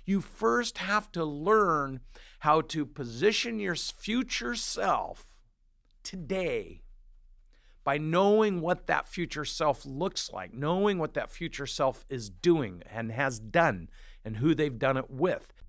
You first have to learn how to position your future self today by knowing what that future self looks like, knowing what that future self is doing and has done and who they've done it with.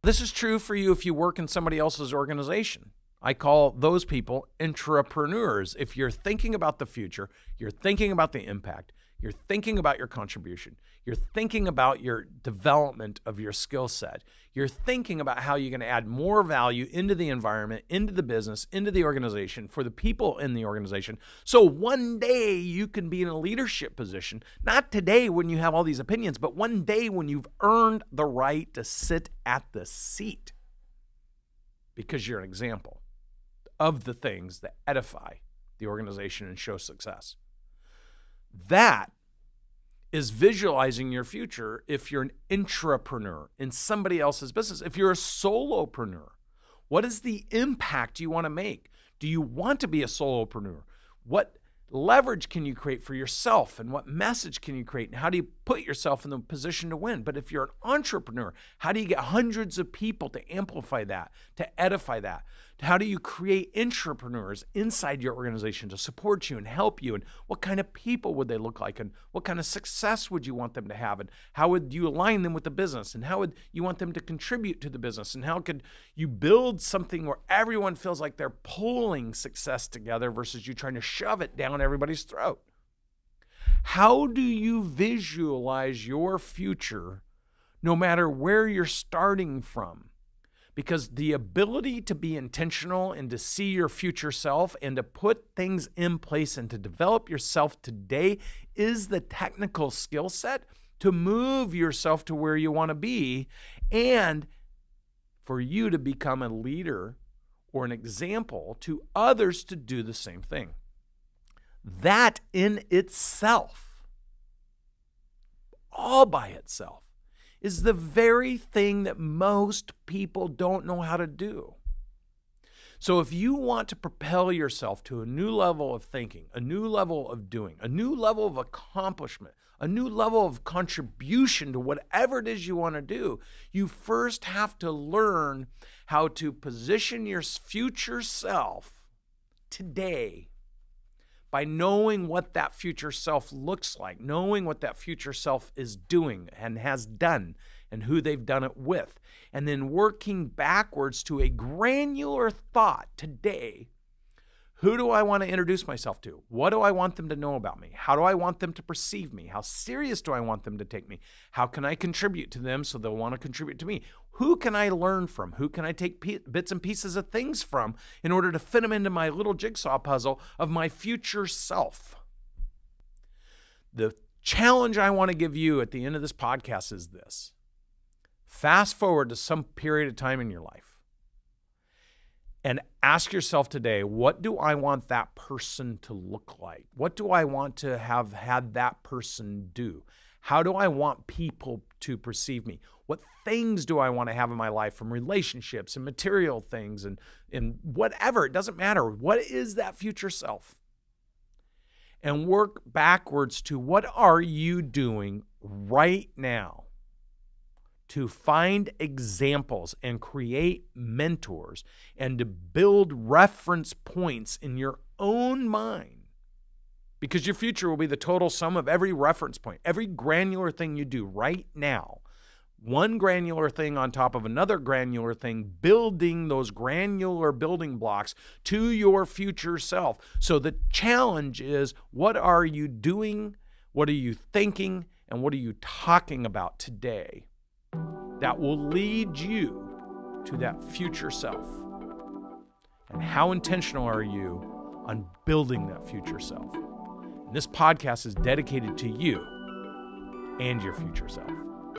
This is true for you if you work in somebody else's organization. I call those people intrapreneurs. If you're thinking about the future, you're thinking about the impact, you're thinking about your contribution, you're thinking about your development of your skill set, you're thinking about how you're going to add more value into the environment, into the business, into the organization, for the people in the organization. So one day you can be in a leadership position, not today when you have all these opinions, but one day when you've earned the right to sit at the seat because you're an example of the things that edify the organization and show success. That is visualizing your future if you're an intrapreneur in somebody else's business. If you're a solopreneur, what is the impact you want to make? Do you want to be a solopreneur? What leverage can you create for yourself, and what message can you create, and how do you put yourself in the position to win? But if you're an entrepreneur, how do you get hundreds of people to amplify that, to edify that? How do you create intrapreneurs inside your organization to support you and help you? And what kind of people would they look like? And what kind of success would you want them to have? And how would you align them with the business? And how would you want them to contribute to the business? And how could you build something where everyone feels like they're pulling success together versus you trying to shove it down everybody's throat? How do you visualize your future no matter where you're starting from? Because the ability to be intentional and to see your future self and to put things in place and to develop yourself today is the technical skill set to move yourself to where you want to be, and for you to become a leader or an example to others to do the same thing. That in itself, all by itself, is the very thing that most people don't know how to do. So if you want to propel yourself to a new level of thinking, a new level of doing, a new level of accomplishment, a new level of contribution to whatever it is you want to do, you first have to learn how to position your future self today by knowing what that future self looks like, knowing what that future self is doing and has done and who they've done it with, and then working backwards to a granular thought today. Who do I want to introduce myself to? What do I want them to know about me? How do I want them to perceive me? How serious do I want them to take me? How can I contribute to them so they'll want to contribute to me? Who can I learn from? Who can I take bits and pieces of things from in order to fit them into my little jigsaw puzzle of my future self? The challenge I want to give you at the end of this podcast is this. Fast forward to some period of time in your life and ask yourself today, what do I want that person to look like? What do I want to have had that person do? How do I want people to perceive me? What things do I want to have in my life, from relationships and material things and whatever? It doesn't matter. What is that future self? And work backwards to what are you doing right now to find examples and create mentors and to build reference points in your own mind. Because your future will be the total sum of every reference point, every granular thing you do right now. One granular thing on top of another granular thing, building those granular building blocks to your future self. So the challenge is, what are you doing? What are you thinking? And what are you talking about today that will lead you to that future self? And how intentional are you on building that future self? And this podcast is dedicated to you and your future self.